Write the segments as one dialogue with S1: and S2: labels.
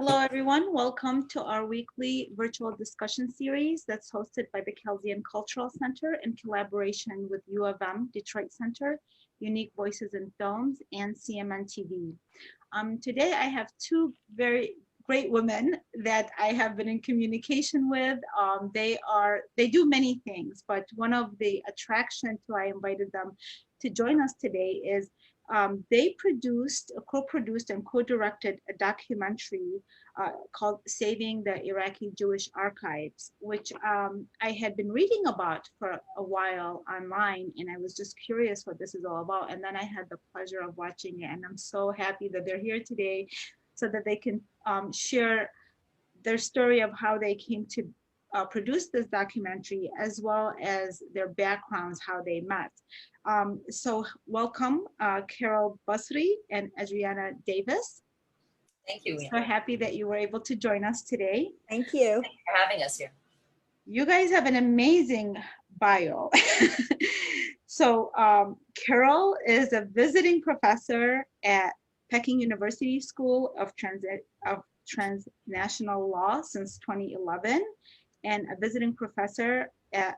S1: Hello, everyone. Welcome to our weekly virtual discussion series that's hosted by the Kelsian Cultural Center in collaboration with U of M Detroit Center, Unique Voices in Films, and CMN TV. Today, I have two very great women that I have been in communication with. They do many things, but one of the attractions why I invited them to join us today is they co-produced and co-directed a documentary called Saving the Iraqi Jewish Archives, which I had been reading about for a while online, and I was just curious what this is all about. And then I had the pleasure of watching it, and I'm so happy that they're here today so that they can share their story of how they came to produce this documentary, as well as their backgrounds, how they met. So welcome, Carole Basri and Adriana Davis.
S2: Thank you.
S1: So happy that you were able to join us today.
S3: Thank you.
S2: Thank you for having us here.
S1: You guys have an amazing bio. So Carole is a visiting professor at Peking University School of Transnational Law since 2011, and a visiting professor at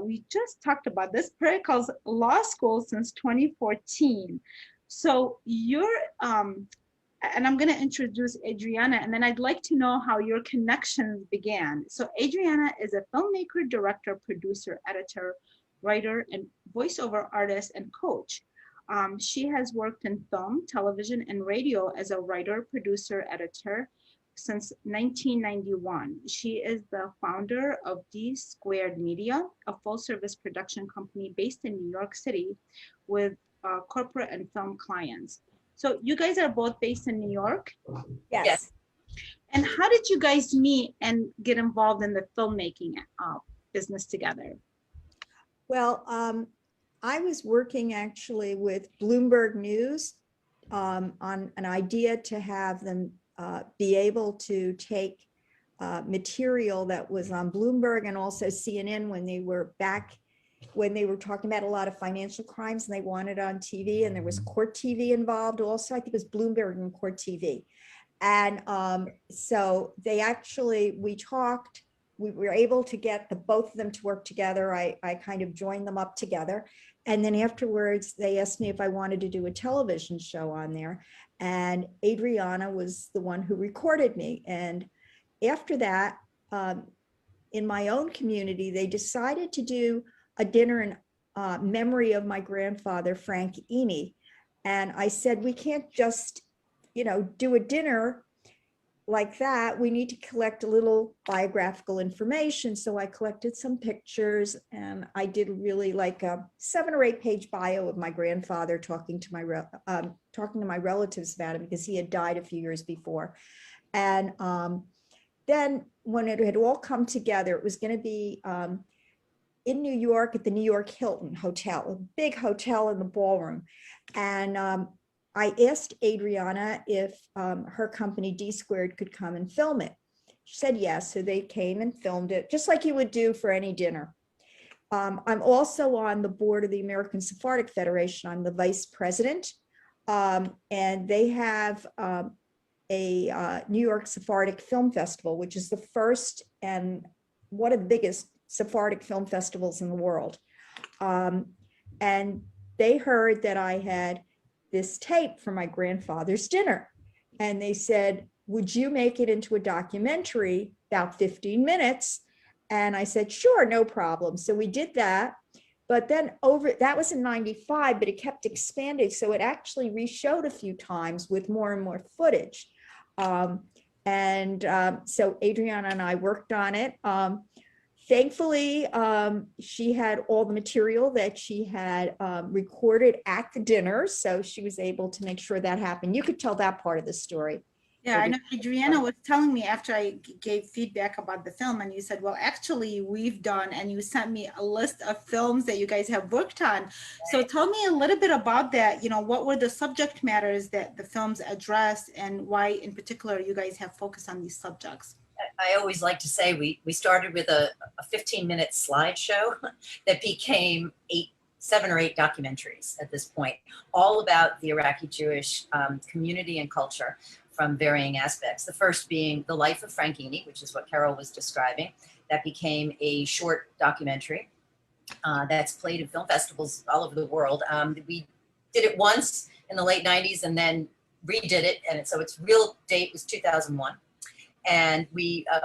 S1: we just talked about this, Pericles Law School since 2014. So you're, and I'm going to introduce Adriana, and then I'd like to know how your connections began. So Adriana is a filmmaker, director, producer, editor, writer, and voiceover artist and coach. She has worked in film, television, and radio as a writer, producer, editor, since 1991. She is the founder of D Squared Media, a full-service production company based in New York City with corporate and film clients. So you guys are both based in New York?
S3: Yes.
S1: And how did you guys meet and get involved in the filmmaking business together?
S3: Well, I was working actually with Bloomberg News on an idea to have them be able to take material that was on Bloomberg and also CNN when they were talking about a lot of financial crimes, and they wanted on TV, and there was court TV involved also. I think it was Bloomberg and court TV. And so they actually, we were able to get both of them to work together. I kind of joined them up together. And then afterwards, they asked me if I wanted to do a television show on there. And Adriana was the one who recorded me. And after that, in my own community, they decided to do a dinner in memory of my grandfather, Frank Eni. And I said, we can't just, do a dinner like that. We need to collect a little biographical information. So I collected some pictures, and I did really like a 7 or 8 page bio of my grandfather, talking to my relatives about him because he had died a few years before. And then when it had all come together, it was going to be in New York at the New York Hilton Hotel, a big hotel in the ballroom. And I asked Adriana if her company D Squared could come and film it. She said yes, so they came and filmed it, just like you would do for any dinner. I'm also on the board of the American Sephardic Federation. I'm the vice president, and they have a New York Sephardic Film Festival, which is the first and one of the biggest Sephardic film festivals in the world. And they heard that I had this tape for my grandfather's dinner. And they said, would you make it into a documentary, about 15 minutes? And I said, sure, no problem. So we did that. But then that was in 95, but it kept expanding. So it actually reshowed a few times with more and more footage. So Adriana and I worked on it. Thankfully, she had all the material that she had recorded at the dinner, so she was able to make sure that happened. You could tell that part of the story.
S1: Yeah, I know Adriana was telling me after I gave feedback about the film, and you said, well, actually we've done, and you sent me a list of films that you guys have worked on. Right. So tell me a little bit about that. What were the subject matters that the films addressed, and why in particular you guys have focused on these subjects?
S2: I always like to say we started with a 15-minute slideshow that became 7 or 8 documentaries at this point, all about the Iraqi Jewish community and culture, from varying aspects. The first being the life of Franchini, which is what Carole was describing. That became a short documentary that's played in film festivals all over the world. We did it once in the late 90s and then redid it. And so its real date was 2001 and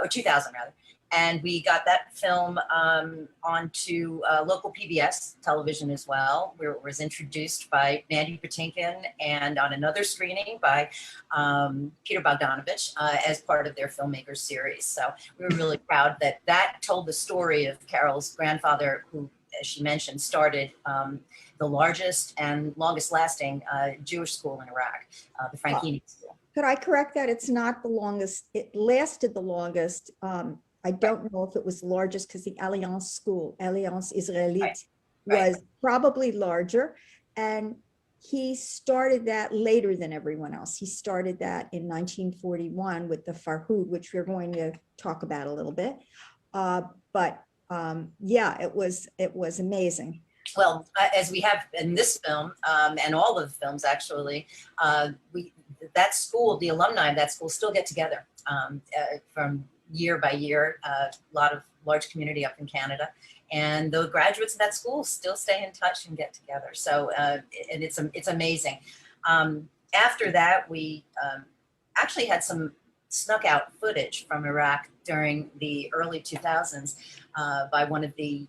S2: or 2000 rather. And we got that film onto local PBS television as well, where it was introduced by Mandy Patinkin and on another screening by Peter Bogdanovich as part of their filmmakers series. So we were really proud that that told the story of Carole's grandfather, who, as she mentioned, started the largest and longest lasting Jewish school in Iraq, the Franchini School.
S3: Could I correct that? It's not the longest. It lasted the longest. I don't know if it was the largest because the Alliance School, Alliance Israélite, was probably larger. And he started that later than everyone else. He started that in 1941 with the Farhud, which we're going to talk about a little bit. Yeah, it was amazing.
S2: Well, as we have in this film and all of the films, actually, that school, the alumni of that school still get together from year by year, a lot of large community up in Canada. And the graduates of that school still stay in touch and get together. So, and it's amazing. After that, we actually had some snuck out footage from Iraq during the early 2000s by one of the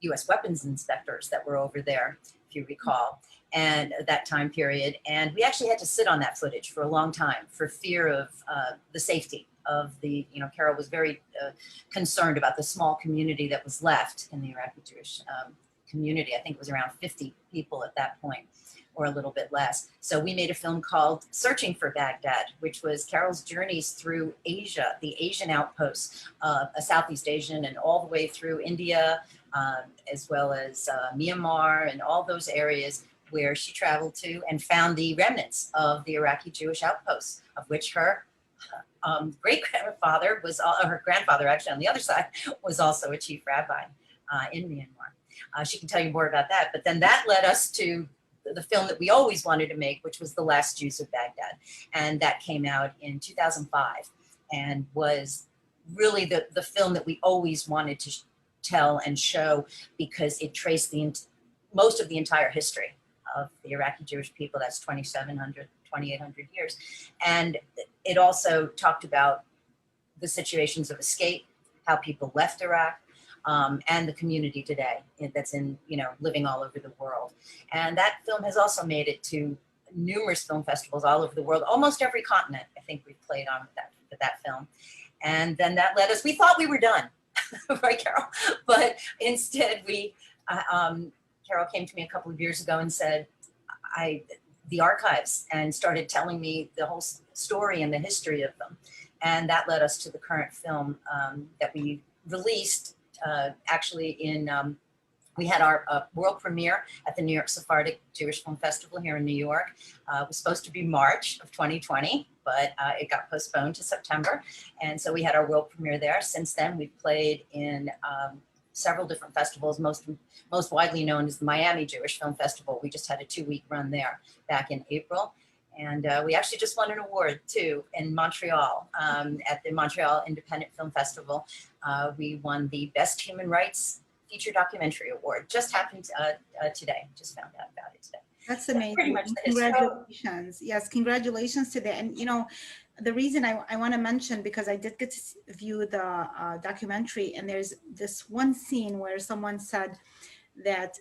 S2: US weapons inspectors that were over there, if you recall, and that time period. And we actually had to sit on that footage for a long time for fear of the safety of the, Carole was very concerned about the small community that was left in the Iraqi Jewish community. I think it was around 50 people at that point, or a little bit less. So we made a film called Searching for Baghdad, which was Carole's journeys through Asia, the Asian outposts, Southeast Asian, and all the way through India, as well as Myanmar and all those areas where she traveled to and found the remnants of the Iraqi Jewish outposts, of which her great-grandfather was, her grandfather actually on the other side, was also a chief rabbi in Myanmar. She can tell you more about that, but then that led us to the film that we always wanted to make, which was The Last Jews of Baghdad. And that came out in 2005 and was really the film that we always wanted to tell and show, because it traced most of the entire history of the Iraqi Jewish people. That's 2,800 years. And it also talked about the situations of escape, how people left Iraq, and the community today that's living all over the world. And that film has also made it to numerous film festivals all over the world, almost every continent. I think we've played on with that film. And then that led us, we thought we were done, right, Carole? But instead Carole came to me a couple of years ago and said, the archives, and started telling me the whole story and the history of them. And that led us to the current film that we released actually in, we had our world premiere at the New York Sephardic Jewish Film Festival here in New York. It was supposed to be March of 2020, but it got postponed to September. And so we had our world premiere there. Since then, we've played in several different festivals, most widely known as the Miami Jewish Film Festival. We just had a 2-week run there back in April. And we actually just won an award too in Montreal at the Montreal Independent Film Festival. We won the Best Human Rights Feature Documentary Award. Just happened today, just found out about it today.
S1: That's amazing.
S2: Pretty much the history.
S1: Congratulations. Yes, congratulations to that. And the reason I want to mention, because I did get to view the documentary, and there's this one scene where someone said that,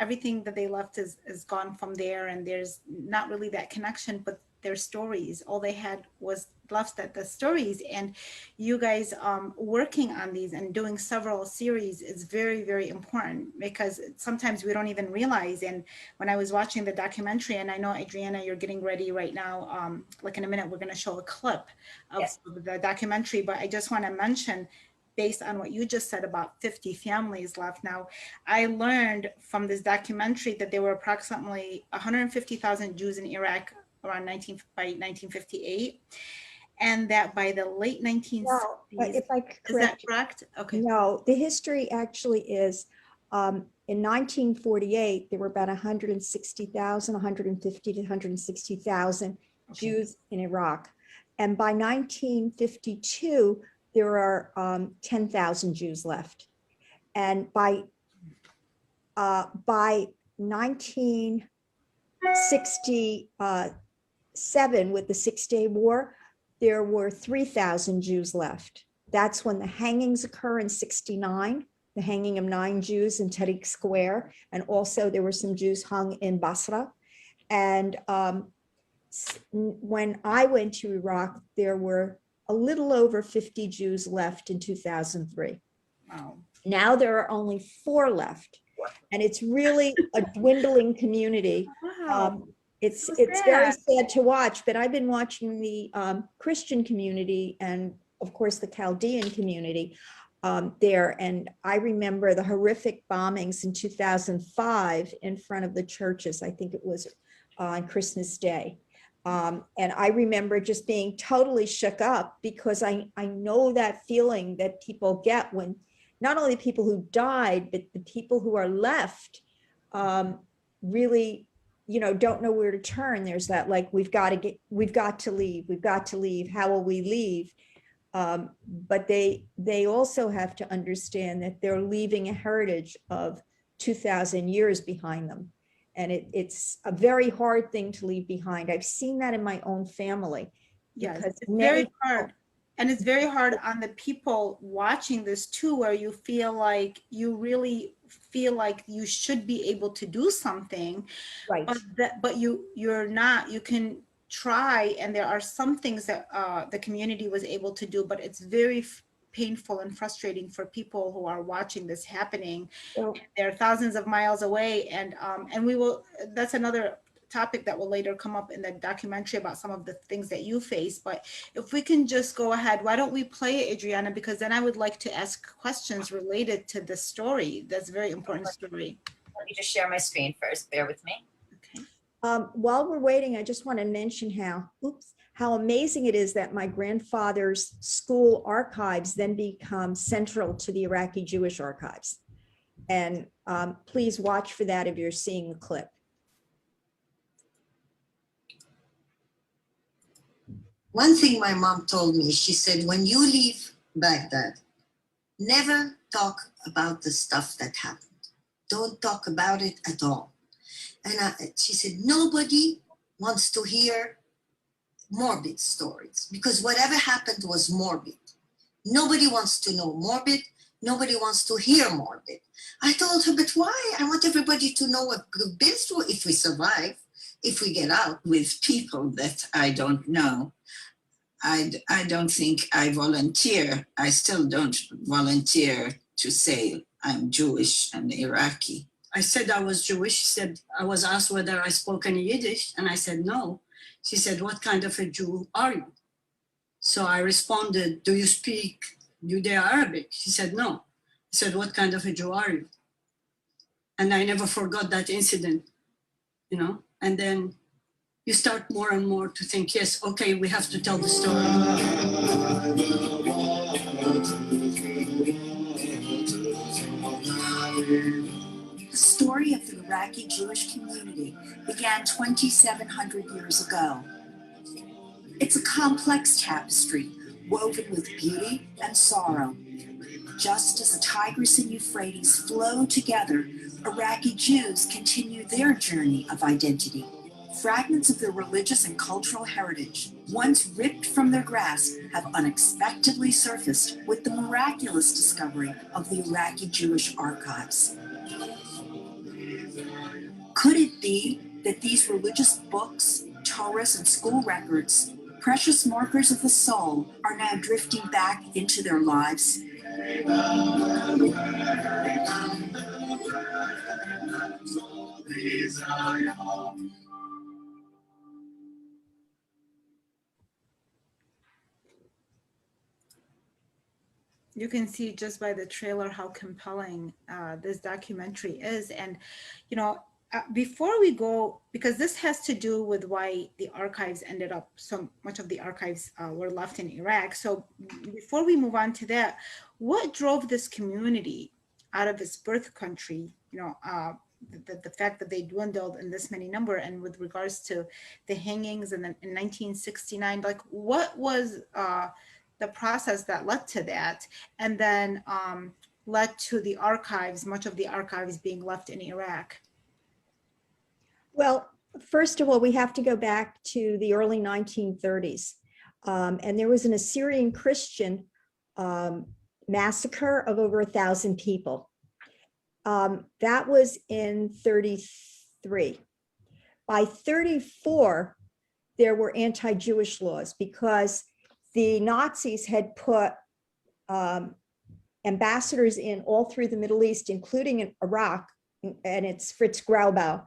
S1: everything that they left is gone from there, and there's not really that connection, but their stories, all they had was left the stories. And you guys working on these and doing several series is very, very important, because sometimes we don't even realize. And when I was watching the documentary, and I know, Adriana, you're getting ready right now, like in a minute, we're going to show a clip of the documentary, but I just want to mention, based on what you just said about 50 families left. Now, I learned from this documentary that there were approximately 150,000 Jews in Iraq around 1958, and that by the late 1960s,
S3: if I could
S1: is that correct? Okay.
S3: No, the history actually is, in 1948, there were about 160,000, 150 to 160,000 Jews in Iraq. And by 1952, there are 10,000 Jews left. And by 1967, with the Six-Day War, there were 3,000 Jews left. That's when the hangings occur in 69, the hanging of 9 Jews in Tahrir Square. And also there were some Jews hung in Basra. And when I went to Iraq, there were a little over 50 Jews left in 2003.
S1: Wow.
S3: Now there are only 4 left. And it's really a dwindling community.
S1: Wow.
S3: It's
S1: So
S3: very
S1: sad.
S3: sad to watch, but I've been watching the Christian community and of course the Chaldean community there. And I remember the horrific bombings in 2005 in front of the churches. I think it was on Christmas Day. And I remember just being totally shook up because I know that feeling that people get when not only the people who died, but the people who are left really, you know, don't know where to turn. There's that, like, we've got to leave. How will we leave? But they also have to understand that they're leaving a heritage of 2,000 years behind them. And it's a very hard thing to leave behind. I've seen that in my own family.
S1: Yes,
S3: Because
S1: it's very hard. And it's very hard on the people watching this too, where you feel like you really feel like you should be able to do something,
S3: Right.
S1: but you're not. You can try, and there are some things that the community was able to do, but it's very painful and frustrating for people who are watching this happening.
S3: Well,
S1: They're thousands of miles away, and we will. That's another topic that will later come up in the documentary about some of the things that you face. But if we can just go ahead, why don't we play it, Adriana? Because then I would like to ask questions related to the story. That's a very important story.
S2: Let me just share my screen first. Bear with me.
S1: Okay.
S3: While we're waiting, I just want to mention how amazing it is that my grandfather's school archives then become central to the Iraqi Jewish archives. And please watch for that if you're seeing the clip.
S4: One thing my mom told me, she said, when you leave Baghdad, never talk about the stuff that happened. Don't talk about it at all. And she said, nobody wants to hear morbid stories because whatever happened was morbid. Nobody wants to know morbid. Nobody wants to hear morbid. I told her, but why? I want everybody to know what we've been through if we survive, if we get out.
S5: With people that I don't know. I don't think I volunteer. I still don't volunteer to say I'm Jewish and Iraqi. I said I was Jewish. She said, I was asked whether I spoke any Yiddish, and I said no. She said, what kind of a Jew are you? So I responded, do you speak Judeo-Arabic? She said, no. I said, what kind of a Jew are you? And I never forgot that incident, you know, and then you start more and more to think, yes, okay, we have to tell the story.
S6: The story of the Iraqi Jewish community began 2,700 years ago. It's a complex tapestry woven with beauty and sorrow. Just as the Tigris and Euphrates flow together, Iraqi Jews continue their journey of identity. Fragments of their religious and cultural heritage, once ripped from their grasp, have unexpectedly surfaced with the miraculous discovery of the Iraqi Jewish archives. Could it be that these religious books, Torahs, and school records, precious markers of the soul, are now drifting back into their lives?
S1: You can see just by the trailer how compelling this documentary is. And, you know, before we go, because this has to do with why the archives ended up, so much of the archives were left in Iraq. So before we move on to that, what drove this community out of its birth country, you know, the fact that they dwindled in this many number, and with regards to the hangings and then in 1969, like what was the process that led to that, and then led to the archives, much of the archives being left in Iraq?
S3: Well, first of all, we have to go back to the early 1930s. And there was an Assyrian Christian massacre of over 1,000 people. That was in 33. By 34, there were anti-Jewish laws because the Nazis had put ambassadors in all through the Middle East, including in Iraq, and it's Fritz Graubau,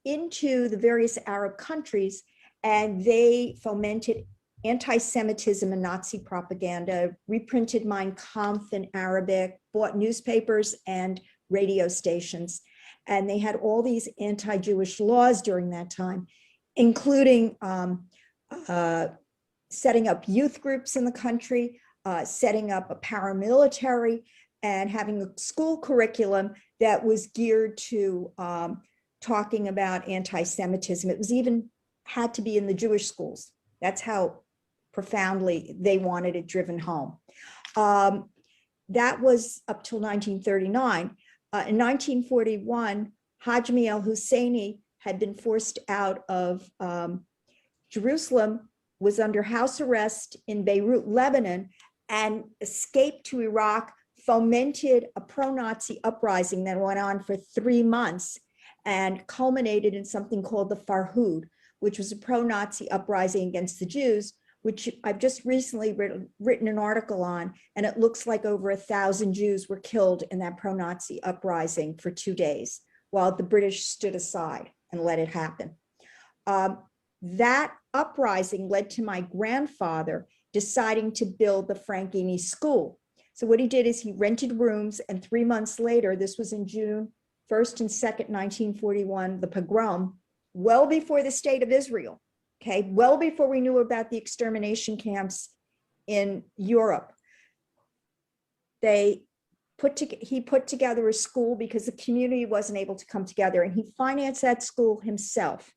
S3: into the various Arab countries, and they fomented anti-Semitism and Nazi propaganda, reprinted Mein Kampf in Arabic, bought newspapers and radio stations. And they had all these anti-Jewish laws during that time, including setting up youth groups in the country, setting up a paramilitary, and having a school curriculum that was geared to talking about anti-Semitism. It was even had to be in the Jewish schools. That's how profoundly they wanted it driven home. That was up till 1939. In 1941, Hajmi al-Husseini had been forced out of Jerusalem, was under house arrest in Beirut, Lebanon, and escaped to Iraq, fomented a pro-Nazi uprising that went on for 3 months and culminated in something called the Farhud, which was a pro-Nazi uprising against the Jews, which I've just recently written an article on, and it looks like over 1,000 Jews were killed in that pro-Nazi uprising for 2 days, while the British stood aside and let it happen. That uprising led to my grandfather deciding to build the Franchini School. So what he did is he rented rooms, and 3 months later, this was in June 1st and 2nd, 1941, the pogrom, well before the state of Israel, okay, well before we knew about the extermination camps in Europe. He put together a school because the community wasn't able to come together, and he financed that school himself.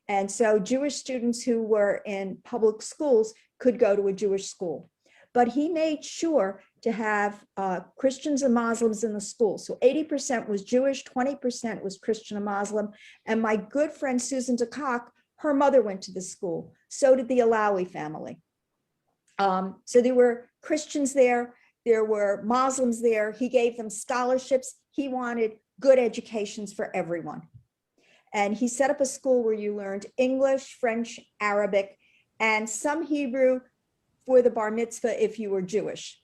S3: And so Jewish students who were in public schools could go to a Jewish school. But he made sure to have Christians and Muslims in the school. So 80% was Jewish, 20% was Christian and Muslim. And my good friend Susan DeCock, her mother went to the school. So did the Alawi family. So there were Christians there were Muslims there. He gave them scholarships. He wanted good educations for everyone. And he set up a school where you learned English, French, Arabic, and some Hebrew for the bar mitzvah if you were Jewish,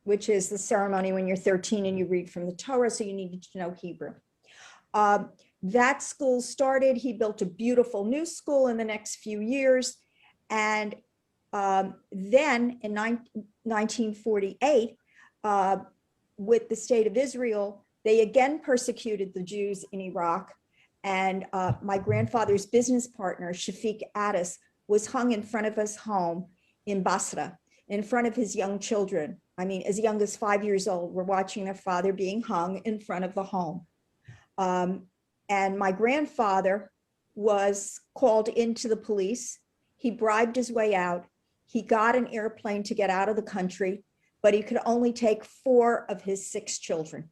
S3: which is the ceremony when you're 13 and you read from the Torah, so you needed to know Hebrew. That school started, he built a beautiful new school in the next few years. And then in 1948, with the state of Israel, they again persecuted the Jews in Iraq. And my grandfather's business partner, Shafiq Addis, was hung in front of his home in Basra, in front of his young children. I mean, as young as 5 years old, we're watching their father being hung in front of the home. And my grandfather was called into the police. He bribed his way out. He got an airplane to get out of the country, but he could only take 4 of his 6 children.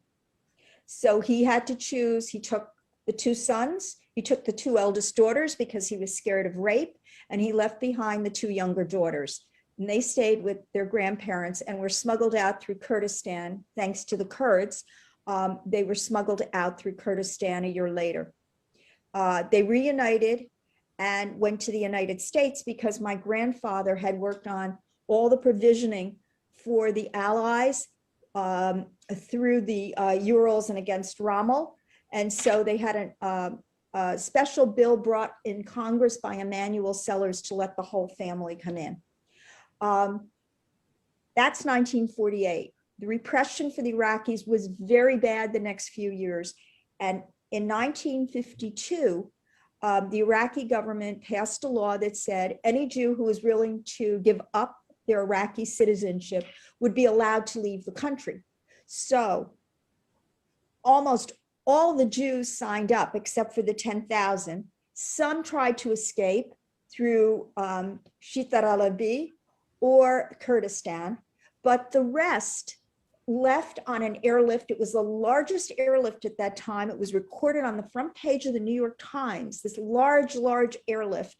S3: So he had to choose. He took the 2 sons, he took the 2 eldest daughters because he was scared of rape, and he left behind the 2 younger daughters. And they stayed with their grandparents and were smuggled out through Kurdistan, thanks to the Kurds. They were smuggled out through Kurdistan a year later. They reunited and went to the United States because my grandfather had worked on all the provisioning for the Allies through the Urals and against Rommel. And so they had a special bill brought in Congress by Emanuel Sellers to let the whole family come in. That's 1948. The repression for the Iraqis was very bad the next few years. And in 1952, the Iraqi government passed a law that said any Jew who was willing to give up their Iraqi citizenship would be allowed to leave the country. So almost all the Jews signed up except for the 10,000. Some tried to escape through Shitar al-Abi or Kurdistan, but the rest left on an airlift. It was the largest airlift at that time. It was recorded on the front page of the New York Times, this large airlift.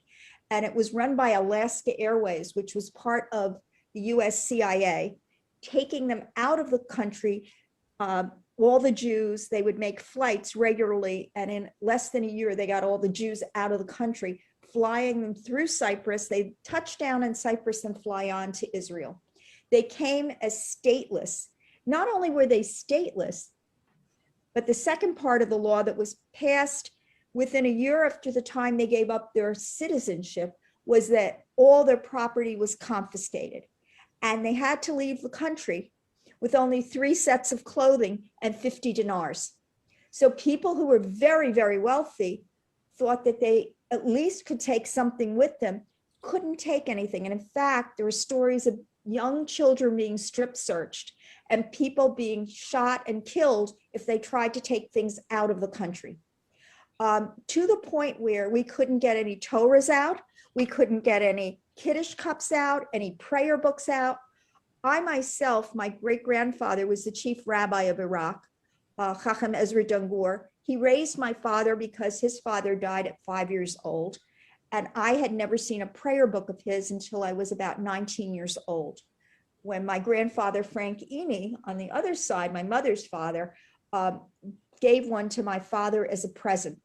S3: And it was run by Alaska Airways, which was part of the US CIA, taking them out of the country. All the Jews, they would make flights regularly. And in less than a year, they got all the Jews out of the country, flying them through Cyprus. They touch down in Cyprus and fly on to Israel. They came as stateless. Not only were they stateless, but the second part of the law that was passed within a year after the time they gave up their citizenship was that all their property was confiscated. And they had to leave the country with only 3 sets of clothing and 50 dinars. So people who were very, very wealthy thought that they at least could take something with them, couldn't take anything. And in fact, there were stories of young children being strip searched and people being shot and killed if they tried to take things out of the country. To the point where we couldn't get any Torahs out, we couldn't get any Kiddush cups out, any prayer books out. I myself, my great-grandfather was the chief rabbi of Iraq, Chacham Ezra Dungur. He raised my father because his father died at 5 years old. And I had never seen a prayer book of his until I was about 19 years old. When my grandfather, Frank Eni, on the other side, my mother's father, gave one to my father as a present.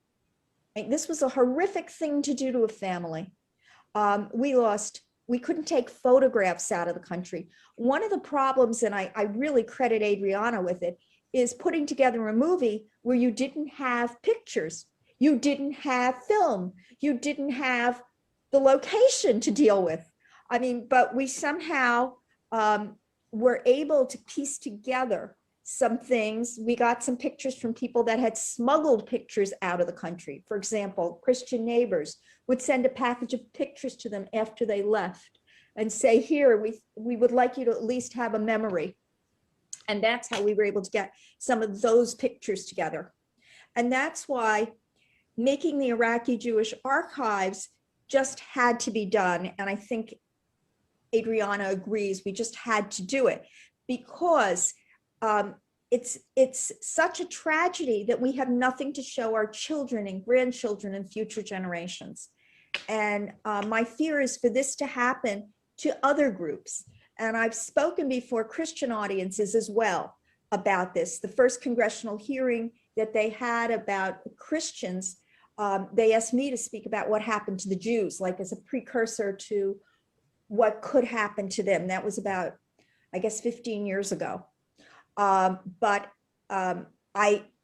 S3: And this was a horrific thing to do to a family. We couldn't take photographs out of the country. One of the problems, and I really credit Adriana with it, is putting together a movie where you didn't have pictures, you didn't have film, you didn't have the location to deal with. I mean, but we somehow were able to piece together some things. We got some pictures from people that had smuggled pictures out of the country. For example, Christian neighbors would send a package of pictures to them after they left and say, here, we would like you to at least have a memory. And that's how we were able to get some of those pictures together. And that's why making the Iraqi Jewish archives just had to be done. And I think Adriana agrees, we just had to do it because it's such a tragedy that we have nothing to show our children and grandchildren and future generations. And my fear is for this to happen to other groups. And I've spoken before Christian audiences as well about this. The first congressional hearing that they had about Christians, they asked me to speak about what happened to the Jews, like as a precursor to what could happen to them. That was about, I guess, 15 years ago.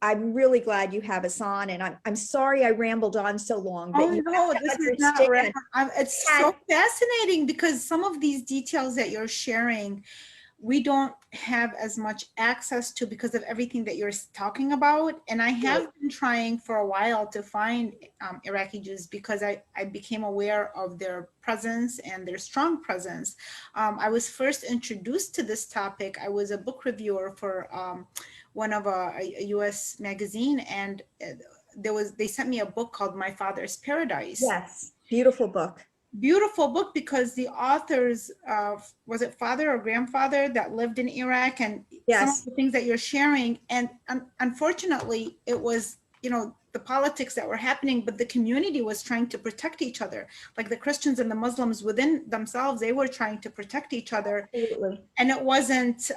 S3: I'm really glad you have us on, and I'm sorry I rambled on so long. But
S7: no, this is not right. It's so fascinating because some of these details that you're sharing, we don't have as much access to because of everything that you're talking about. And I have been trying for a while to find Iraqi Jews because I became aware of their presence and their strong presence. I was first introduced to this topic. I was a book reviewer for one of a US magazine, and they sent me a book called My Father's Paradise.
S3: Yes, beautiful book.
S7: Beautiful book because the author's, was it father or grandfather that lived in Iraq, and some of the things that you're sharing. And unfortunately, it was, the politics that were happening, but the community was trying to protect each other. Like the Christians and the Muslims within themselves, they were trying to protect each other.
S3: Absolutely.
S7: And it wasn't,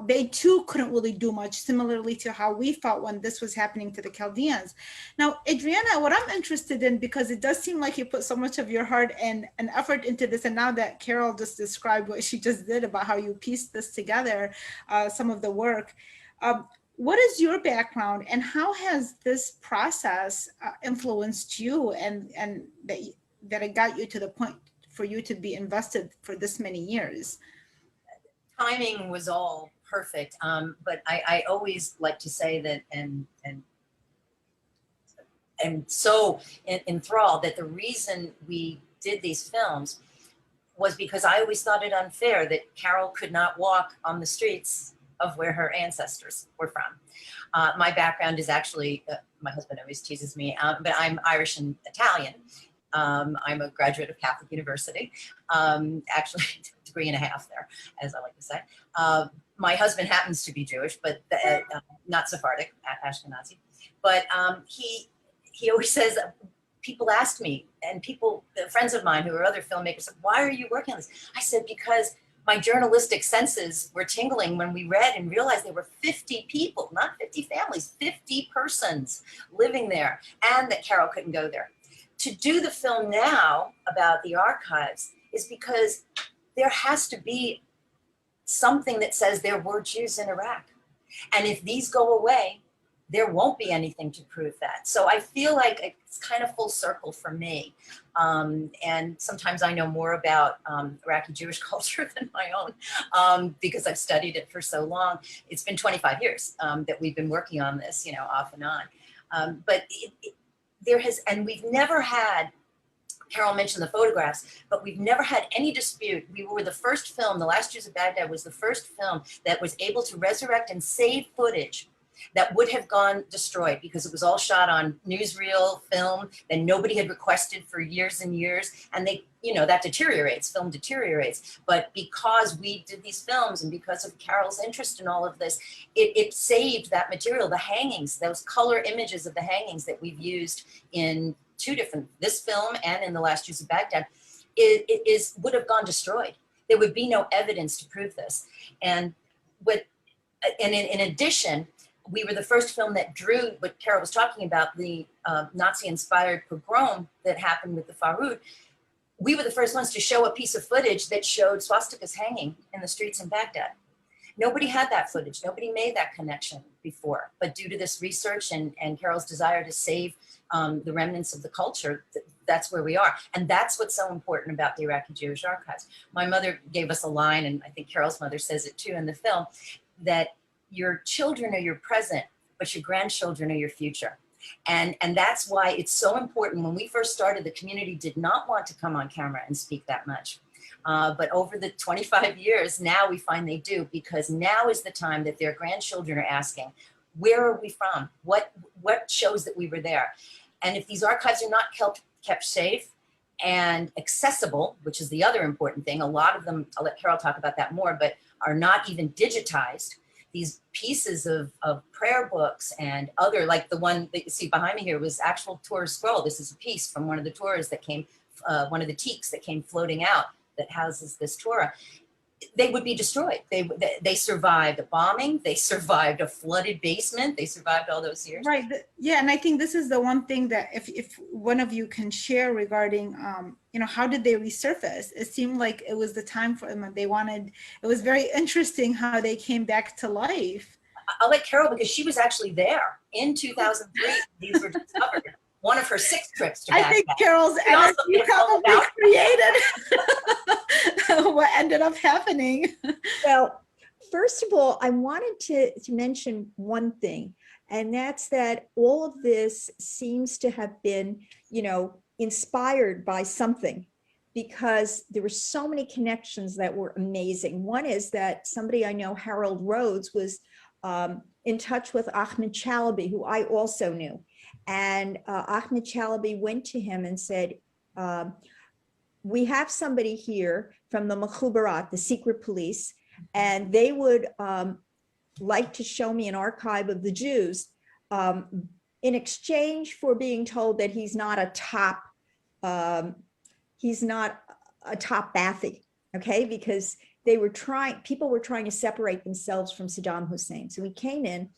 S7: they too couldn't really do much, similarly to how we felt when this was happening to the Chaldeans. Now, Adriana, what I'm interested in, because it does seem like you put so much of your heart and effort into this, and now that Carole just described what she just did about how you pieced this together, some of the work, what is your background and how has this process influenced you and that it got you to the point for you to be invested for this many years?
S2: Timing was all perfect, but I always like to say that and so enthralled that the reason we did these films was because I always thought it unfair that Carole could not walk on the streets of where her ancestors were from. My background is actually, my husband always teases me, but I'm Irish and Italian. I'm a graduate of Catholic University, actually a degree and a half there, as I like to say. My husband happens to be Jewish, but not Sephardic, Ashkenazi. But he always says, people asked me, and friends of mine who are other filmmakers said, why are you working on this? I said, because my journalistic senses were tingling when we read and realized there were 50 people, not 50 families, 50 persons living there, and that Carole couldn't go there. To do the film now about the archives is because there has to be something that says there were Jews in Iraq. And if these go away, there won't be anything to prove that. So I feel like it's kind of full circle for me. And sometimes I know more about Iraqi Jewish culture than my own because I've studied it for so long. It's been 25 years that we've been working on this, off and on. But there has, and we've never had, Carole mentioned the photographs, but we've never had any dispute. We were the first film, The Last Jews of Baghdad was the first film that was able to resurrect and save footage that would have gone destroyed because it was all shot on newsreel film that nobody had requested for years and years. And they, that deteriorates, film deteriorates. But because we did these films and because of Carole's interest in all of this, it saved that material, the hangings, those color images of the hangings that we've used in two different, this film and in The Last Jews of Baghdad, would have gone destroyed. There would be no evidence to prove this. And in addition, we were the first film that drew what Carole was talking about, the Nazi-inspired pogrom that happened with the Farud. We were the first ones to show a piece of footage that showed swastikas hanging in the streets in Baghdad. Nobody had that footage. Nobody made that connection before. But due to this research and Carole's desire to save the remnants of the culture, that's where we are. And that's what's so important about the Iraqi Jewish archives. My mother gave us a line, and I think Carole's mother says it too in the film, that your children are your present, but your grandchildren are your future. And that's why it's so important. When we first started, the community did not want to come on camera and speak that much. But over the 25 years, now we find they do, because now is the time that their grandchildren are asking, where are we from? What shows that we were there? And if these archives are not kept safe and accessible, which is the other important thing, a lot of them, I'll let Carole talk about that more, but are not even digitized. These pieces of prayer books and other, like the one that you see behind me here was actual Torah scroll. This is a piece from one of the Torahs that came, one of the teaks that came floating out that houses this Torah. They would be destroyed. They survived a bombing. They survived a flooded basement. They survived all those years.
S7: Right. Yeah. And I think this is the one thing that if one of you can share regarding, how did they resurface? It seemed like it was the time for them. They wanted, it was very interesting how they came back to life.
S2: I'll let Carole, because she was actually there in 2003. These were discovered. One of her 6 trips to Baghdad.
S7: I think Carole's energy probably created what ended up happening.
S3: Well, first of all, I wanted to mention one thing, and that's that all of this seems to have been, inspired by something, because there were so many connections that were amazing. One is that somebody I know, Harold Rhodes, was in touch with Ahmed Chalabi, who I also knew. And Ahmed Chalabi went to him and said, we have somebody here from the Mukhabarat, the secret police, and they would like to show me an archive of the Jews in exchange for being told that he's not a top Ba'athi, okay? Because people were trying to separate themselves from Saddam Hussein. So we came in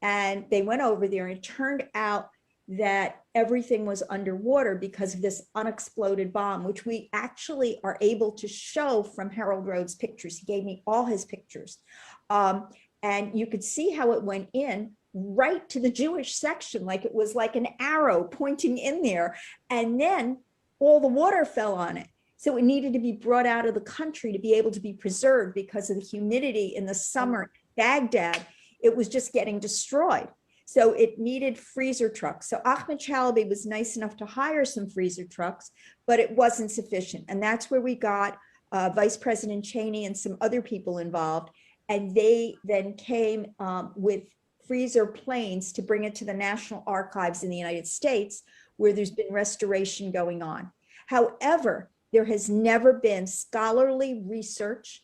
S3: and they went over there, and it turned out that everything was underwater because of this unexploded bomb, which we actually are able to show from Harold Rhodes' pictures. He gave me all his pictures. And you could see how it went in right to the Jewish section, like it was like an arrow pointing in there. And then all the water fell on it. So it needed to be brought out of the country to be able to be preserved because of the humidity in the summer. Baghdad, it was just getting destroyed. So it needed freezer trucks. So Ahmed Chalabi was nice enough to hire some freezer trucks, but it wasn't sufficient. And that's where we got Vice President Cheney and some other people involved. And they then came with freezer planes to bring it to the National Archives in the United States, where there's been restoration going on. However, there has never been scholarly research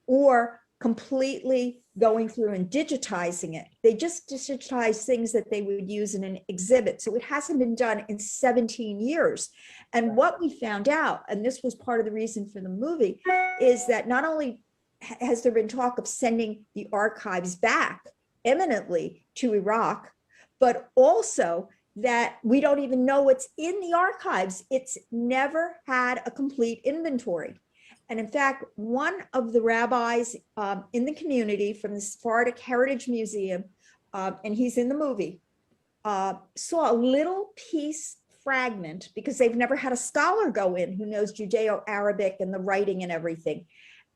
S3: or completely going through and digitizing it. They just digitize things that they would use in an exhibit. So it hasn't been done in 17 years. And what we found out, and this was part of the reason for the movie, is that not only has there been talk of sending the archives back imminently to Iraq, but also that we don't even know what's in the archives. It's never had a complete inventory. And in fact, one of the rabbis in the community from the Sephardic Heritage Museum, and he's in the movie, saw a little piece fragment, because they've never had a scholar go in who knows Judeo-Arabic and the writing and everything,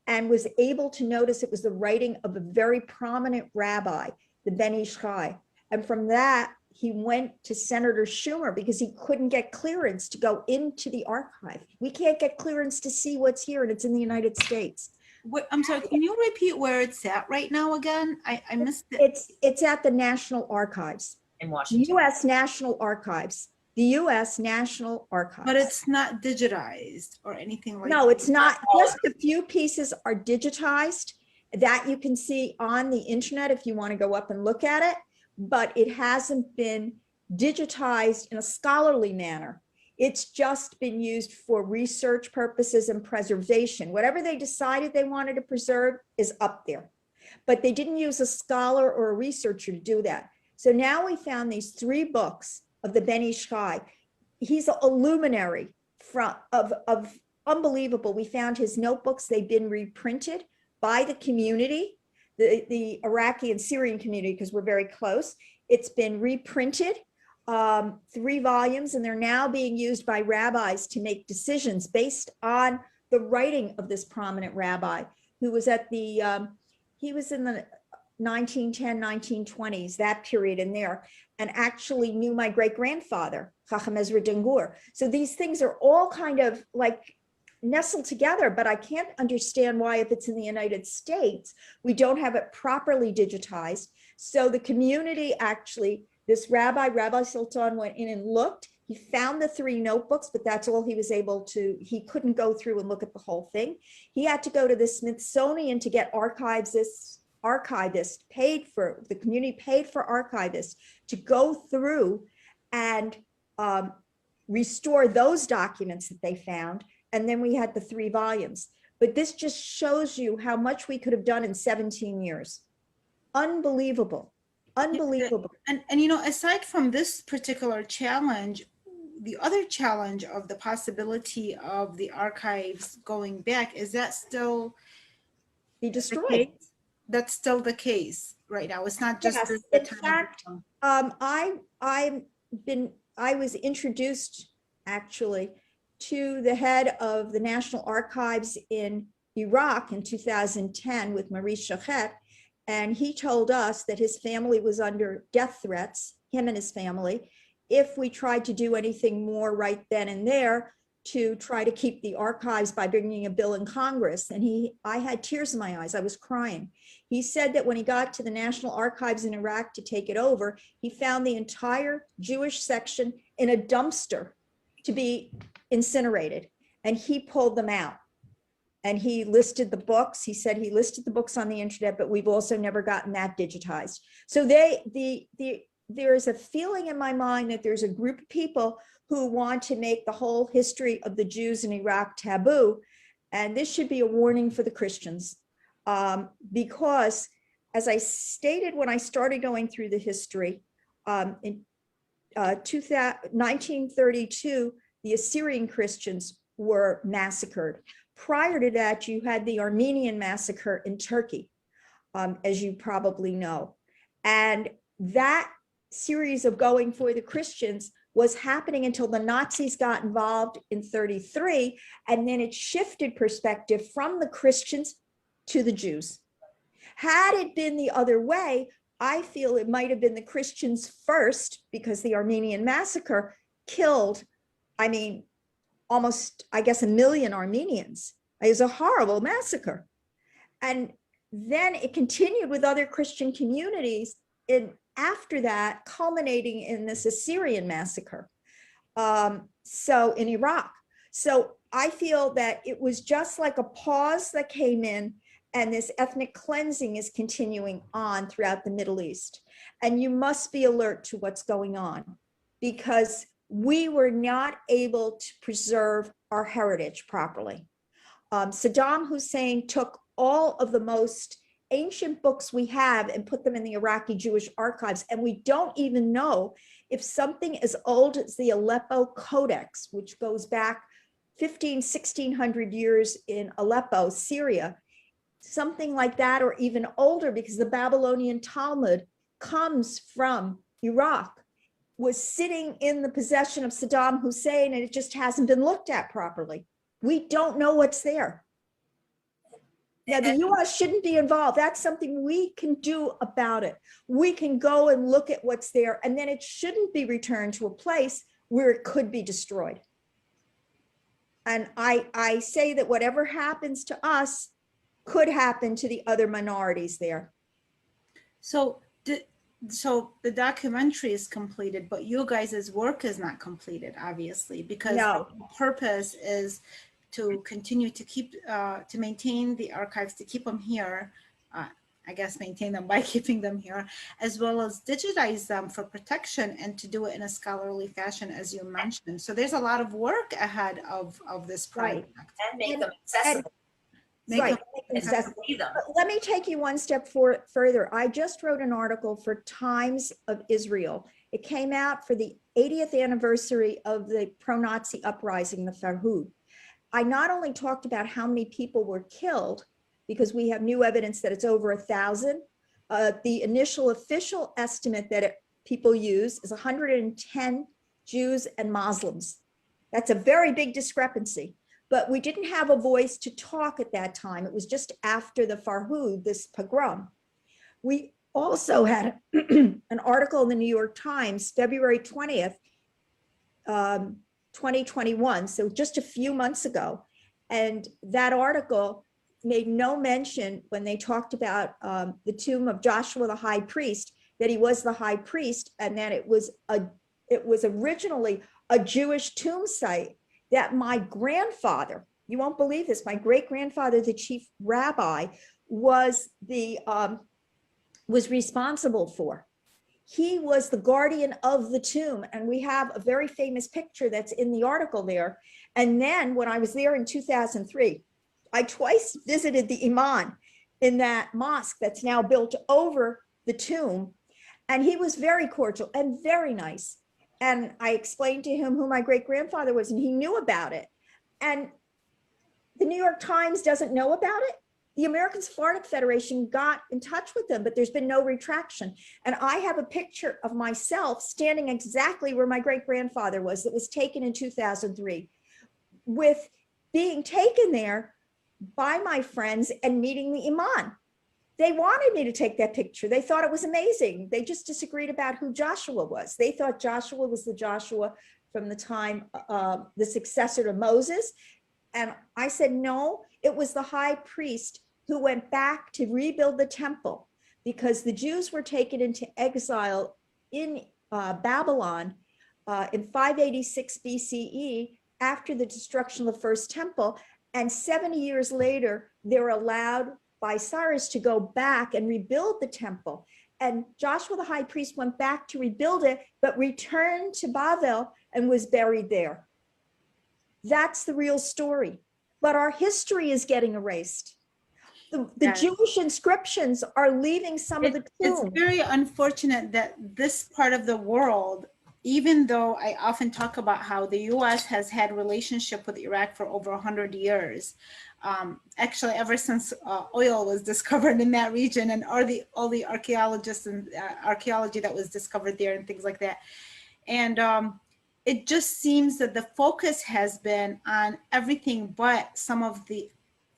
S3: and was able to notice it was the writing of a very prominent rabbi, the Ben Ish Chai. And from that, he went to Senator Schumer because he couldn't get clearance to go into the archive. We can't get clearance to see what's here, and it's in the United States.
S7: I'm sorry, can you repeat where it's at right now again? I missed it.
S3: It's at the National Archives,
S2: In Washington.
S3: U.S. National Archives, the U.S. National Archives.
S7: But it's not digitized or anything like that.
S3: No, it's not. Just a few pieces are digitized that you can see on the internet if you want to go up and look at it, but it hasn't been digitized in a scholarly manner. It's just been used for research purposes and preservation. Whatever they decided they wanted to preserve is up there, but they didn't use a scholar or a researcher to do that. So now we found these 3 books of the Ben Ish Chai. He's a luminary of unbelievable. We found his notebooks. They've been reprinted by the community, the Iraqi and Syrian community, because we're very close. It's been reprinted, 3 volumes, and they're now being used by rabbis to make decisions based on the writing of this prominent rabbi who was at the, he was in the 1910, 1920s, that period in there, and actually knew my great-grandfather, Chacham Ezra Dengur. So these things are all kind of like nestled together, but I can't understand why, if it's in the United States, we don't have it properly digitized. So the community actually, this Rabbi Sultan went in and looked. He found the 3 notebooks, but that's all he was able to, he couldn't go through and look at the whole thing. He had to go to the Smithsonian to get archivists paid for, the community paid for archivists to go through and restore those documents that they found. And then we had the 3 volumes. But this just shows you how much we could have done in 17 years. Unbelievable, unbelievable.
S7: And you know, aside from this particular challenge, the other challenge of the possibility of the archives going back, is that still
S3: Be destroyed.
S7: That's still the case right now. It's not just
S3: Yes,
S7: the
S3: in
S7: time.
S3: fact, I was introduced actually to the head of the National Archives in Iraq in 2010 with Maurice Shochet, and he told us that his family was under death threats, him and his family, if we tried to do anything more right then and there to try to keep the archives by bringing a bill in Congress. And I had tears in my eyes, I was crying. He said that when he got to the National Archives in Iraq to take it over, he found the entire Jewish section in a dumpster to be incinerated, and he pulled them out. And he listed the books. He said he listed the books on the internet, but we've also never gotten that digitized. So there is a feeling in my mind that there's a group of people who want to make the whole history of the Jews in Iraq taboo. And this should be a warning for the Christians, because as I stated when I started going through the history, in 1932, the Assyrian Christians were massacred. Prior to that, you had the Armenian massacre in Turkey, as you probably know. And that series of going for the Christians was happening until the Nazis got involved in 1933, and then it shifted perspective from the Christians to the Jews. Had it been the other way, I feel it might have been the Christians first, because the Armenian massacre killed, I mean, almost, I guess, 1 million Armenians. It was a horrible massacre. And then it continued with other Christian communities, and after that, culminating in this Assyrian massacre. So in Iraq. So I feel that it was just like a pause that came in, and this ethnic cleansing is continuing on throughout the Middle East. And you must be alert to what's going on, because we were not able to preserve our heritage properly. Saddam Hussein took all of the most ancient books we have and put them in the Iraqi Jewish archives. And we don't even know if something as old as the Aleppo Codex, which goes back 1600 years in Aleppo, Syria, something like that, or even older, because the Babylonian Talmud comes from Iraq, was sitting in the possession of Saddam Hussein, and it just hasn't been looked at properly. We don't know what's there. Now, the US shouldn't be involved. That's something we can do about it. We can go and look at what's there, and then it shouldn't be returned to a place where it could be destroyed. And I say that whatever happens to us could happen to the other minorities there.
S7: So the documentary is completed, but you guys' work is not completed, obviously, because
S3: No.
S7: the purpose is to continue to keep, to maintain the archives, to keep them here, I guess maintain them by keeping them here, as well as digitize them for protection and to do it in a scholarly fashion, as you mentioned. So there's a lot of work ahead of this project.
S2: And make them accessible.
S3: Right.
S2: Accessible.
S3: Let me take you one step further. I just wrote an article for Times of Israel. It came out for the 80th anniversary of the pro-Nazi uprising, the Farhud. I not only talked about how many people were killed, because we have new evidence that it's over 1,000. The initial official estimate that people use is 110 Jews and Muslims. That's a very big discrepancy. But we didn't have a voice to talk at that time. it was just after the Farhud, this pogrom. We also had an article in the New York Times, February 20th, 2021, so just a few months ago. And that article made no mention, when they talked about the tomb of Joshua the high priest, that he was the high priest, and that it was originally a Jewish tomb site that my grandfather, you won't believe this, my great-grandfather, the chief rabbi, was responsible for. He was the guardian of the tomb, and we have a very famous picture that's in the article there. And then when I was there in 2003, I twice visited the imam in that mosque that's now built over the tomb, and he was very cordial and very nice. And I explained to him who my great-grandfather was, and he knew about it. And the New York Times doesn't know about it. The American Sephardic Federation got in touch with them, but there's been no retraction. And I have a picture of myself standing exactly where my great-grandfather was, that was taken in 2003, with being taken there by my friends and meeting the imam. They wanted me to take that picture. They thought it was amazing. They just disagreed about who Joshua was. They thought Joshua was the Joshua from the time, the successor to Moses. And I said, no, it was the high priest who went back to rebuild the temple, because the Jews were taken into exile in Babylon in 586 BCE after the destruction of the first temple. And 70 years later, they're allowed by Cyrus to go back and rebuild the temple. And Joshua the high priest went back to rebuild it, but returned to Babel and was buried there. That's the real story. But our history is getting erased. The Jewish inscriptions are leaving some of the tombs.
S7: It's very unfortunate that this part of the world, even though I often talk about how the US has had relationship with Iraq for over 100 years, actually ever since oil was discovered in that region, and all the archaeologists and archaeology that was discovered there and things like that. And it just seems that the focus has been on everything but some of the,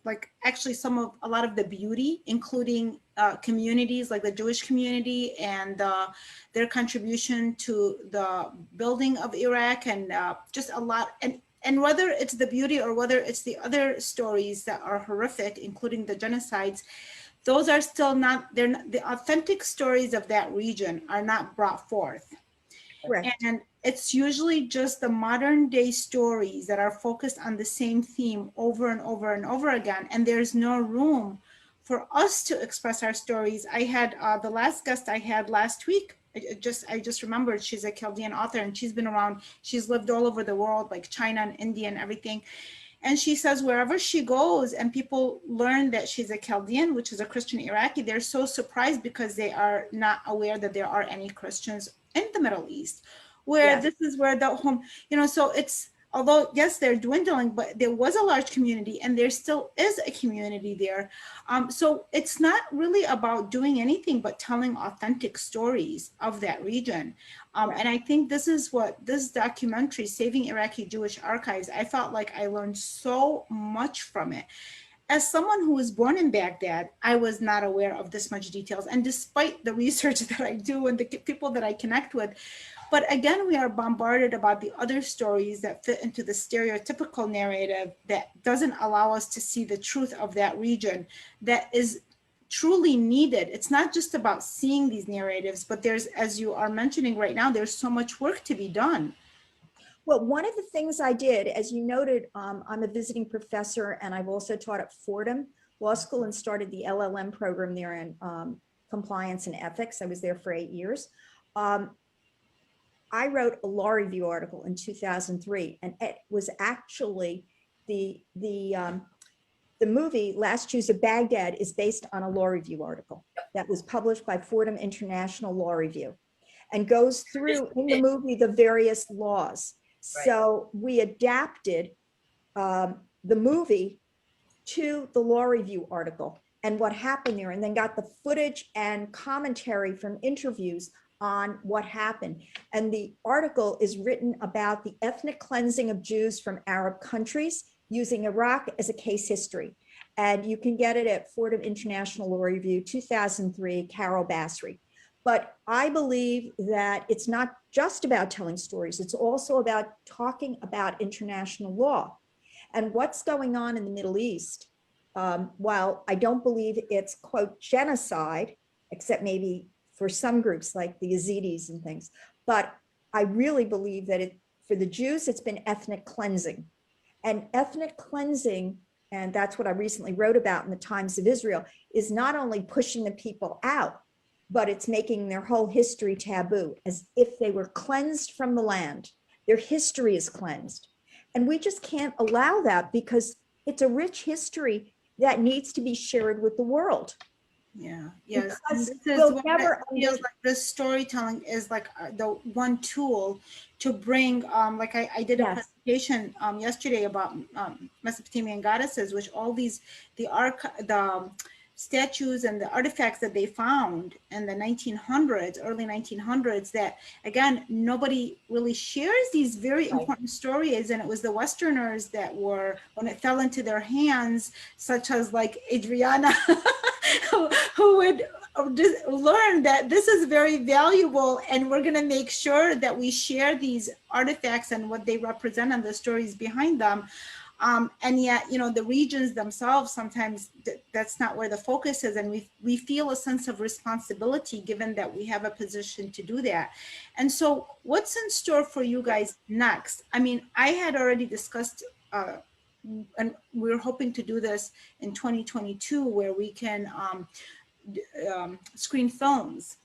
S7: a lot of the beauty, including communities like the Jewish community and their contribution to the building of Iraq, and just a lot. And whether it's the beauty or whether it's the other stories that are horrific, including the genocides, those are still not, they're not, the authentic stories of that region are not brought forth.
S3: Correct.
S7: And it's usually just the modern day stories that are focused on the same theme over and over and over again. And there's no room for us to express our stories. I had the last guest I had last week, I just remembered, she's a Chaldean author and she's been around, she's lived all over the world, like China and India and everything. And she says wherever she goes and people learn that she's a Chaldean, which is a Christian Iraqi, they're so surprised because they are not aware that there are any Christians in the Middle East, where
S3: Yes.
S7: this is where the home, you know, so it's, although yes, they're dwindling, but there was a large community and there still is a community there. So it's not really about doing anything but telling authentic stories of that region. And I think this is what this documentary, Saving Iraqi Jewish Archives, I felt like I learned so much from it. As someone who was born in Baghdad, I was not aware of this much details. And despite the research that I do and the people that I connect with, but again, we are bombarded about the other stories that fit into the stereotypical narrative that doesn't allow us to see the truth of that region that is truly needed. It's not just about seeing these narratives, but there's, as you are mentioning right now, there's so much work to be done.
S3: Well, one of the things I did, as you noted, I'm a visiting professor and I've also taught at Fordham Law School and started the LLM program there in compliance and ethics. I was there for 8 years. I wrote a law review article in 2003, and it was actually the movie Last Jews of Baghdad is based on a law review article that was published by Fordham International Law Review and goes through in the movie the various laws.
S2: Right.
S3: So we adapted the movie to the law review article and what happened there, and then got the footage and commentary from interviews on what happened. And the article is written about the ethnic cleansing of Jews from Arab countries using Iraq as a case history. And you can get it at Fordham International Law Review, 2003, Carole Basri. But I believe that it's not just about telling stories, it's also about talking about international law. And what's going on in the Middle East, while I don't believe it's, quote, genocide, except maybe for some groups like the Yazidis and things. But I really believe that for the Jews, it's been ethnic cleansing. And ethnic cleansing, and that's what I recently wrote about in the Times of Israel, is not only pushing the people out, but it's making their whole history taboo, as if they were cleansed from the land. Their history is cleansed. And we just can't allow that because it's a rich history that needs to be shared with the world.
S7: Yeah, yes.
S3: Because
S7: This is
S3: we'll
S7: what
S3: never
S7: it feels like. This storytelling is like the one tool to bring, like I did a
S3: Yes.
S7: presentation yesterday about Mesopotamian goddesses, which all these, the statues and the artifacts that they found in the 1900s, early 1900s, that again, nobody really shares these very important stories. And it was the Westerners that were, when it fell into their hands, such as like Adriana, who would learn that this is very valuable and we're going to make sure that we share these artifacts and what they represent and the stories behind them. And yet, you know, the regions themselves, sometimes that's not where the focus is. And we feel a sense of responsibility given that we have a position to do that. And so what's in store for you guys next? I mean, I had already discussed, and we're hoping to do this in 2022, where we can screen films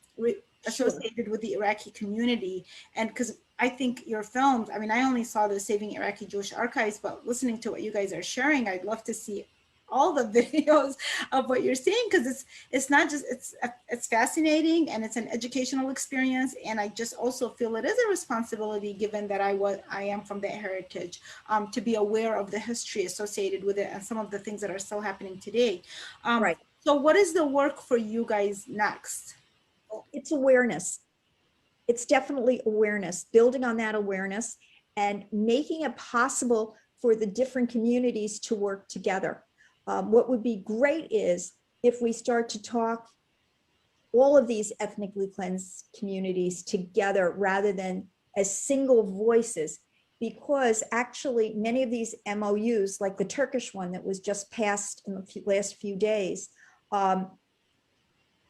S7: associated with the Iraqi community. And because I think your films, I mean, I only saw the Saving Iraqi Jewish Archives, but listening to what you guys are sharing, I'd love to see all the videos of what you're saying, because it's not just, it's fascinating and it's an educational experience. And I just also feel it is a responsibility, given that I am from that heritage, to be aware of the history associated with it and some of the things that are still happening today.
S3: Right.
S7: So what is the work for you guys next?
S3: It's awareness. It's definitely awareness, building on that awareness and making it possible for the different communities to work together. What would be great is if we start to talk all of these ethnically cleansed communities together rather than as single voices, because actually many of these MOUs, like the Turkish one that was just passed in the last few days,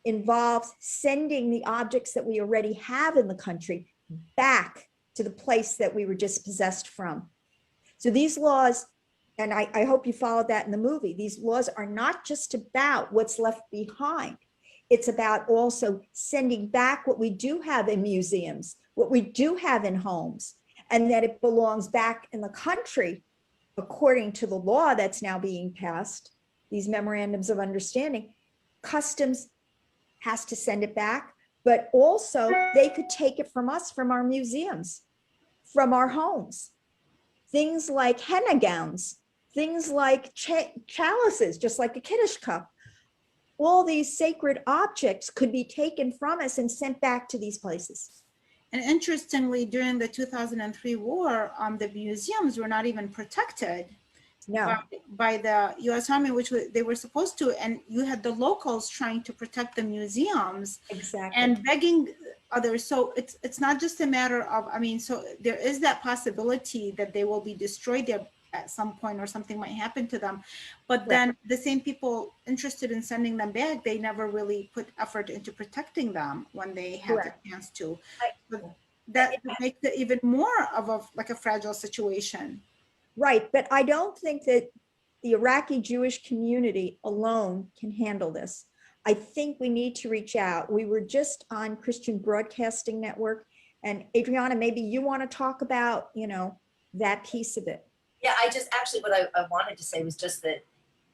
S3: involves sending the objects that we already have in the country back to the place that we were dispossessed from. So these laws, and I hope you followed that in the movie, these laws are not just about what's left behind. It's about also sending back what we do have in museums, what we do have in homes, and that it belongs back in the country according to the law that's now being passed, these memorandums of understanding. Customs has to send it back, but also they could take it from us, from our museums, from our homes. Things like henna gowns, things like chalices, just like a Kiddush cup. All these sacred objects could be taken from us and sent back to these places.
S7: And interestingly, during the 2003 war, the museums were not even protected by the U.S. Army, which they were supposed to. And you had the locals trying to protect the museums,
S3: exactly,
S7: and begging others. So it's not just a matter of, I mean, so there is that possibility that they will be destroyed there at some point, or something might happen to them. But then the same people interested in sending them back, they never really put effort into protecting them when they had the chance to. But that makes it even more of a fragile situation.
S3: Right, but I don't think that the Iraqi Jewish community alone can handle this. I think we need to reach out. We were just on Christian Broadcasting Network, and Adriana, maybe you want to talk about, that piece of it.
S2: Yeah, what I wanted to say was just that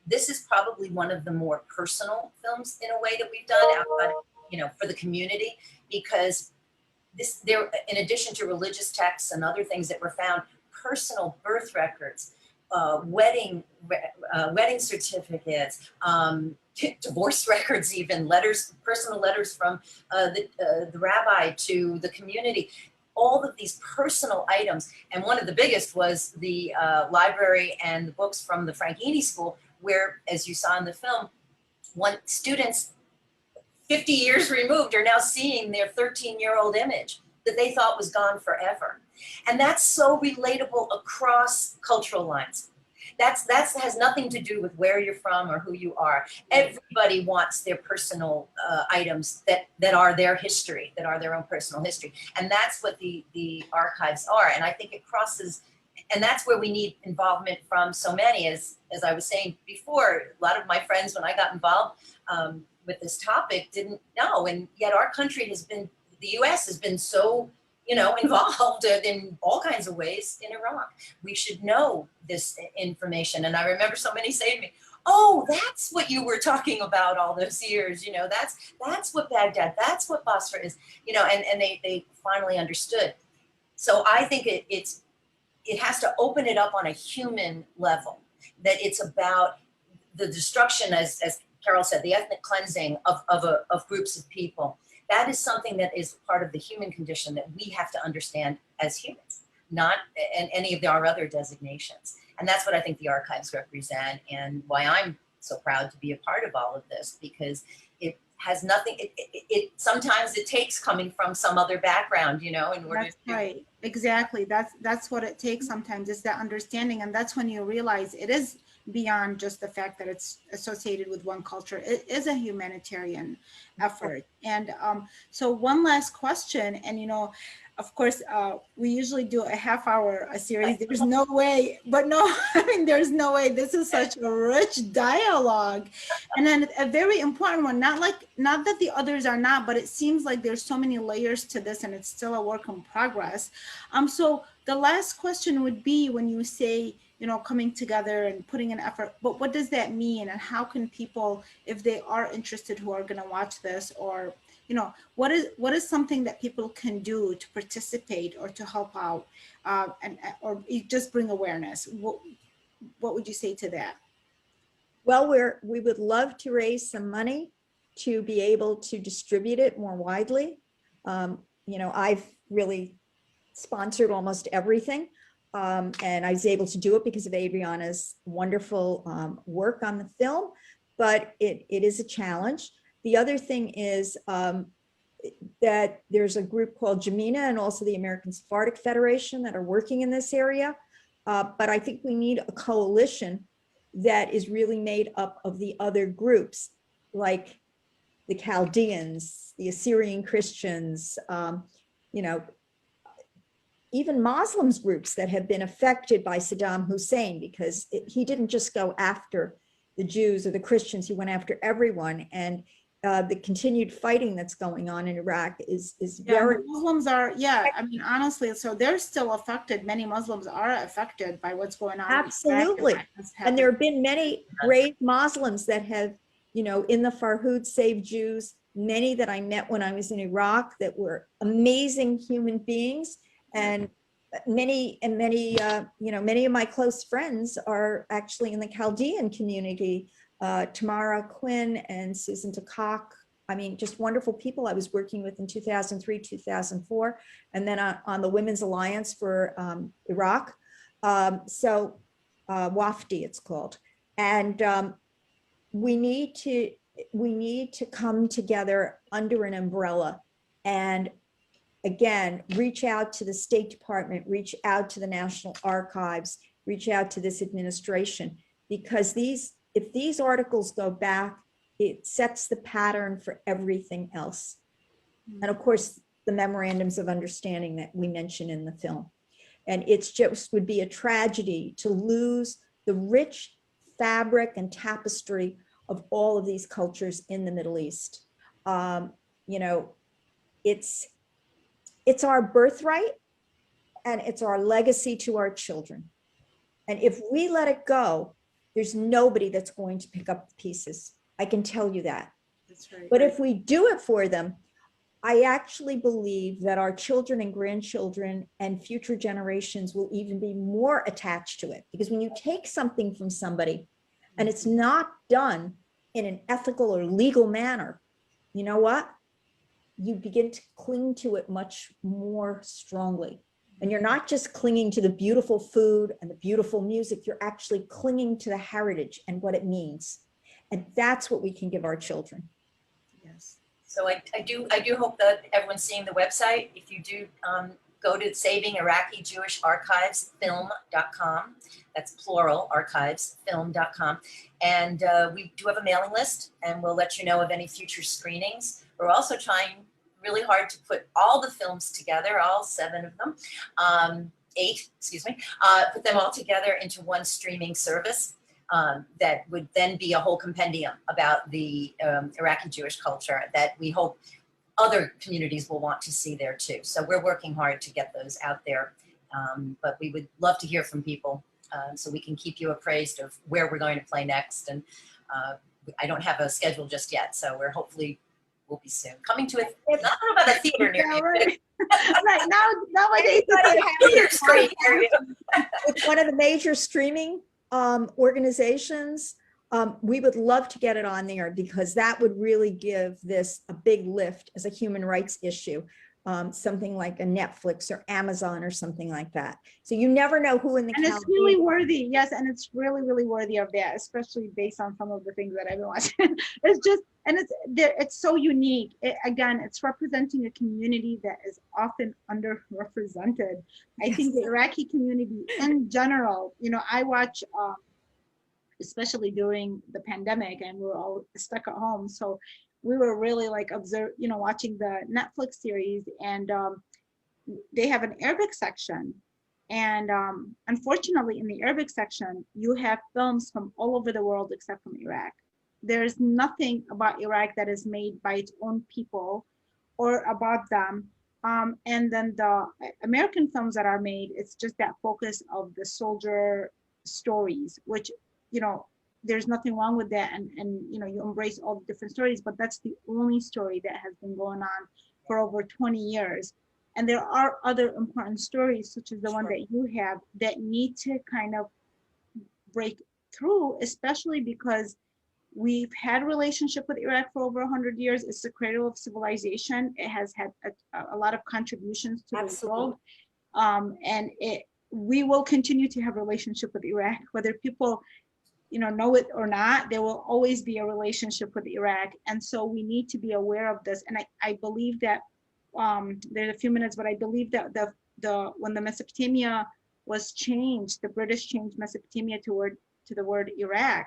S2: this is probably one of the more personal films in a way that we've done outside of, for the community, because there, in addition to religious texts and other things that were found, personal birth records, wedding certificates, divorce records, even letters, personal letters from the rabbi to the community. All of these personal items. And one of the biggest was the library and the books from the Franchini School, where, as you saw in the film, students 50 years removed are now seeing their 13-year-old image that they thought was gone forever. And that's so relatable across cultural lines. That has nothing to do with where you're from or who you are. Everybody wants their personal items that are their history, that are their own personal history. And that's what the archives are. And I think it crosses, and that's where we need involvement from so many. As I was saying before, a lot of my friends, when I got involved with this topic, didn't know. And yet our country has been, the US has been so involved in all kinds of ways in Iraq. We should know this information. And I remember so many saying to me, oh, that's what you were talking about all those years. That's what Baghdad, that's what Basra is, and they finally understood. So I think it has to open it up on a human level, that it's about the destruction, as Carole said, the ethnic cleansing of groups of people. That is something that is part of the human condition that we have to understand as humans, not in any of our other designations. And that's what I think the archives represent, and why I'm so proud to be a part of all of this, because it has nothing, sometimes it takes coming from some other background, in order
S7: That's right, exactly. That's what it takes sometimes, is that understanding. And that's when you realize it is beyond just the fact that it's associated with one culture. It is a humanitarian effort. And so one last question, and of course, we usually do a half-hour series. There's no way, but no, there's no way. This is such a rich dialogue, and then a very important one. Not that the others are not, but it seems like there's so many layers to this, and it's still a work in progress. So the last question would be, when you say, coming together and putting an effort, but what does that mean? And how can people, if they are interested, who are going to watch this, or what is something that people can do to participate or to help out, or just bring awareness? What would you say to that?
S3: Well, we would love to raise some money to be able to distribute it more widely. I've really sponsored almost everything, and I was able to do it because of Adriana's wonderful work on the film, but it is a challenge. The other thing is that there's a group called Jamina and also the American Sephardic Federation that are working in this area. But I think we need a coalition that is really made up of the other groups, like the Chaldeans, the Assyrian Christians, you know, even Muslims groups that have been affected by Saddam Hussein, because he didn't just go after the Jews or the Christians, he went after everyone. And the continued fighting that's going on in Iraq is very—
S7: Muslims are, I mean, honestly, so they're still affected. Many Muslims are affected by what's going on.
S3: Absolutely. And there have been many brave Muslims that have, you know, in the Farhud Save Jews, many that I met when I was in Iraq that were amazing human beings. And many, you know, many of my close friends are actually in the Chaldean community. Tamara Quinn and Susan DeCock. I mean, just wonderful people I was working with in 2003, 2004, and then on the Women's Alliance for Iraq. So WAFD it's called. And we need to come together under an umbrella and again, reach out to the State Department, reach out to the National Archives, reach out to this administration, because if these articles go back, it sets the pattern for everything else. And of course, the memorandums of understanding that we mentioned in the film. And it's just would be a tragedy to lose the rich fabric and tapestry of all of these cultures in the Middle East. You know, it's our birthright and it's our legacy to our children. And if we let it go, there's nobody that's going to pick up the pieces. I can tell you that.
S7: That's right.
S3: But if we do it for them, I actually believe that our children and grandchildren and future generations will even be more attached to it. Because when you take something from somebody and it's not done in an ethical or legal manner, you know what? You begin to cling to it much more strongly. And you're not just clinging to the beautiful food and the beautiful music, you're actually clinging to the heritage and what it means. And that's what we can give our children.
S7: Yes.
S2: So I do hope that everyone's seeing the website. If you do go to Saving Iraqi Jewish Archives film.com, that's plural, archives film.com. And we do have a mailing list and we'll let you know of any future screenings. We're also trying really hard to put all the films together, all 7 of them, 8, excuse me, put them all together into one streaming service that would then be a whole compendium about the Iraqi Jewish culture that we hope other communities will want to see there too. So we're working hard to get those out there, but we would love to hear from people so we can keep you appraised of where we're going to play next. And I don't have a schedule just yet, so we're hopefully will be soon. Coming to it, not about a theater near you.
S7: Right. Right nowadays,
S3: with one of the major streaming organizations, we would love to get it on there because that would really give this a big lift as a human rights issue. Something like a Netflix or Amazon or something like that. So you never know who in the
S7: and it's really worthy. Yes, and it's really, really worthy of that, especially based on some of the things that I've been watching. It's just, and it's so unique. Again, it's representing a community that is often underrepresented. I think the Iraqi community in general, you know, I watch, especially during the pandemic, and we're all stuck at home. So we were really like watching the Netflix series, and they have an Arabic section. And unfortunately, in the Arabic section, you have films from all over the world except from Iraq. There's nothing about Iraq that is made by its own people or about them. And then the American films that are made, it's just that focus of the soldier stories, which, you know, there's nothing wrong with that, and you know, you embrace all the different stories, but that's the only story that has been going on for over 20 years. And there are other important stories, such as the one that you have, that need to kind of break through, especially because we've had a relationship with Iraq for over 100 years. It's the cradle of civilization. It has had a lot of contributions to the world. And we will continue to have a relationship with Iraq, whether people know it or not. There will always be a relationship with Iraq. And so we need to be aware of this. And I believe that there's a few minutes, but I believe that when the Mesopotamia was changed, the British changed Mesopotamia to the word Iraq.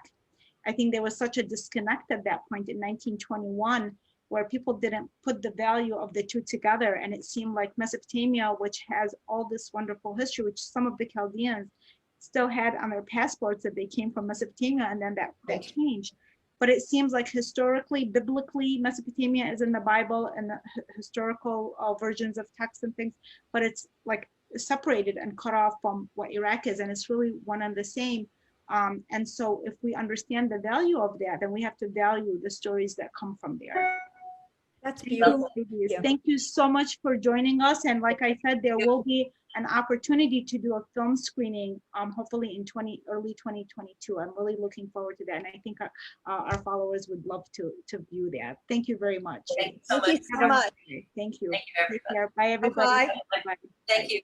S7: I think there was such a disconnect at that point in 1921
S1: where people didn't put the value of the two together. And it seemed like Mesopotamia, which has all this wonderful history, which some of the Chaldeans still had on their passports that they came from Mesopotamia, and then that changed. But it seems like historically, biblically, Mesopotamia is in the Bible and the historical versions of texts and things, but it's like separated and cut off from what Iraq is, and it's really one and the same. And so if we understand the value of that, then we have to value the stories that come from there.
S3: That's beautiful.
S1: Thank you so much for joining us. And like I said, there will be an opportunity to do a film screening, hopefully in early 2022. I'm really looking forward to that. And I think our followers would love to view that. Thank you very much.
S2: Thank you so much.
S3: Thank you so much.
S1: Thank you.
S2: Thank you, everybody.
S1: Take care. Bye, everybody.
S3: Bye-bye.
S2: Thank you.